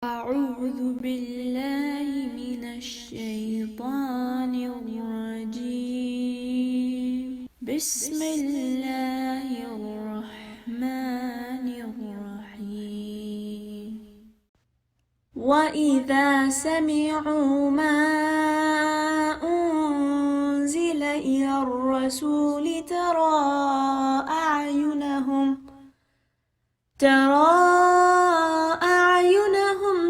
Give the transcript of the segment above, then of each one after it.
أعوذ بالله من الشيطان الرجيم بسم الله الرحمن الرحيم وإذا سمعوا ما أنزل إلى الرسول ترى أعينهم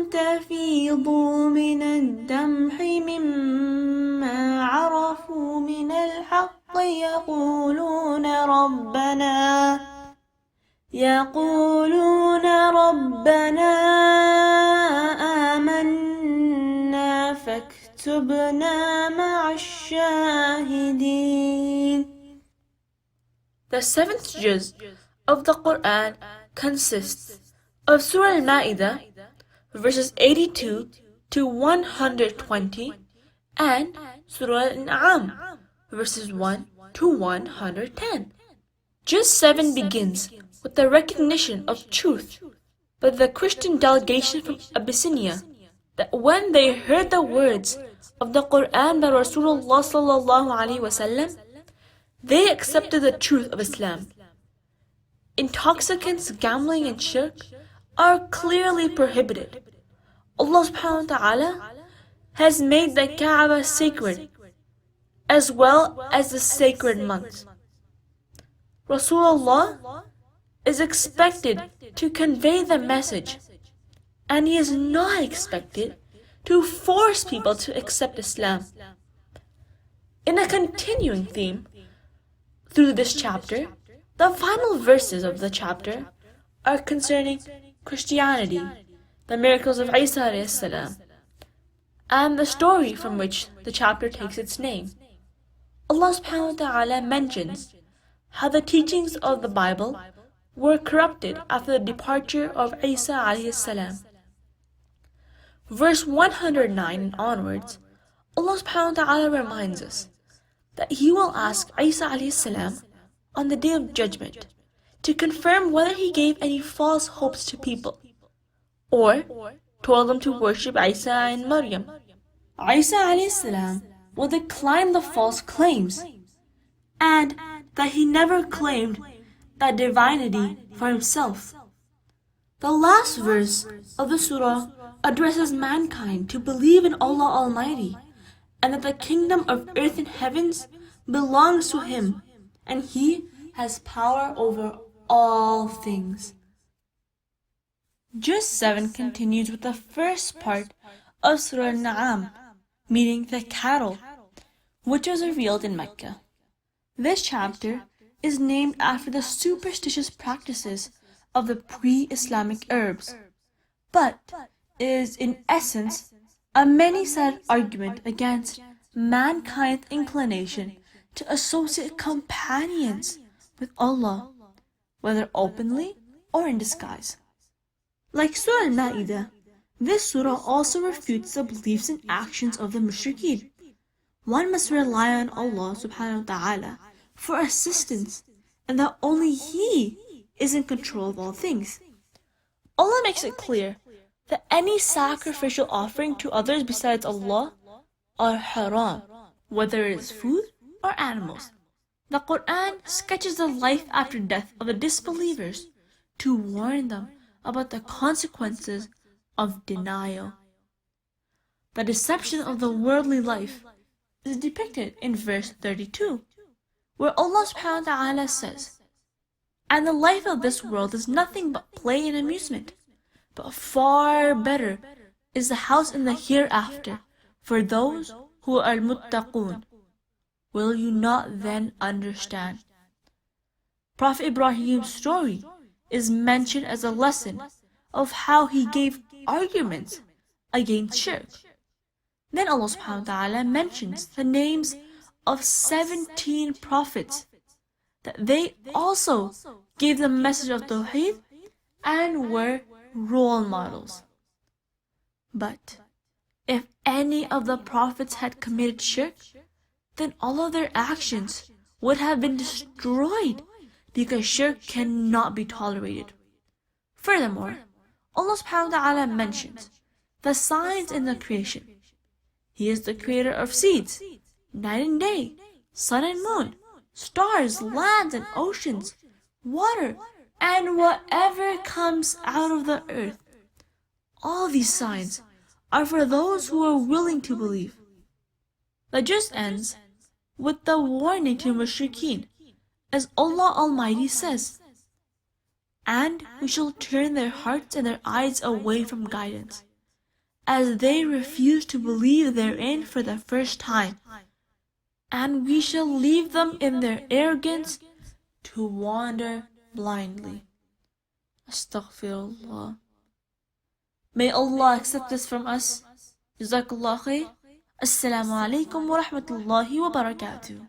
تفيض من الدمع مما عرفوا من الحق يقولون ربنا آمنا فاكتبنا مع الشاهدين. The seventh juz of the Qur'an consists of Surah AlMaida, verses 82 to 120, and Surah Al Ana'am, verses 1 to 110. Juz 7 begins with the recognition of truth by the Christian delegation from Abyssinia that when they heard the words of the Qur'an by Rasulullah sallallahu alaihi wasallam, they accepted the truth of Islam. Intoxicants, gambling, and shirk are clearly prohibited. Allah subhanahu wa ta'ala has made the Kaaba sacred as well as the sacred months. Rasulullah is expected to convey the message, and he is not expected to force people to accept Islam. In a continuing theme through this chapter, the final verses of the chapter are concerning Christianity, the miracles of Isa alayhi salam, and the story from which the chapter takes its name. Allah subhanahu wa ta'ala mentions how the teachings of the Bible were corrupted after the departure of Isa alayhi salam. Verse 109 and onwards, Allah subhanahu wa ta'ala reminds us that He will ask Isa alayhi salam on the Day of Judgment to confirm whether he gave any false hopes to people or told them to worship Isa and Maryam. Isa alayhi salam will decline the false claims and that he never claimed that divinity for himself. The last verse of the surah addresses mankind to believe in Allah Almighty and that the kingdom of earth and heavens belongs to Him and He has power over all things. Juz 7 continues with the first part of Surah Al Ana'am, meaning the cattle, which was revealed in Mecca. This chapter is named after the superstitious practices of the pre-Islamic Arabs, but is in essence a many-sided argument against mankind's inclination to associate companions with Allah, whether openly or in disguise. Like Surah Al-Maida, this surah also refutes the beliefs and actions of the mushrikeen. One must rely on Allah subhanahu wa ta'ala for assistance, and that only He is in control of all things. Allah makes it clear that any sacrificial offering to others besides Allah are haram, whether it is food or animals. The Qur'an sketches the life after death of the disbelievers to warn them about the consequences of denial. The deception of the worldly life is depicted in verse 32, where Allah subhanahu wa ta'ala says, "And the life of this world is nothing but play and amusement, but far better is the house in the hereafter for those who are muttaqun. Will you not then understand?" Prophet Ibrahim's story is mentioned as a lesson of how he gave arguments against shirk. Then Allah subhanahu wa ta'ala mentions the names of 17 prophets, that they also gave the message of Tawheed and were role models. But if any of the prophets had committed shirk, then all of their actions would have been destroyed, because shirk cannot be tolerated. Furthermore, Allah subhanahu wa ta'ala mentions the signs in the creation. He is the creator of seeds, night and day, sun and moon, stars, lands and oceans, water, and whatever comes out of the earth. All these signs are for those who are willing to believe. The Juz ends with the warning to mushrikeen, as Allah Almighty says, "And we shall turn their hearts and their eyes away from guidance, as they refuse to believe therein for the first time, and we shall leave them in their arrogance to wander blindly." Astaghfirullah. May Allah accept this from us. Jazakallah khair. Assalamu alaikum wa rahmatullahi wa barakatuh.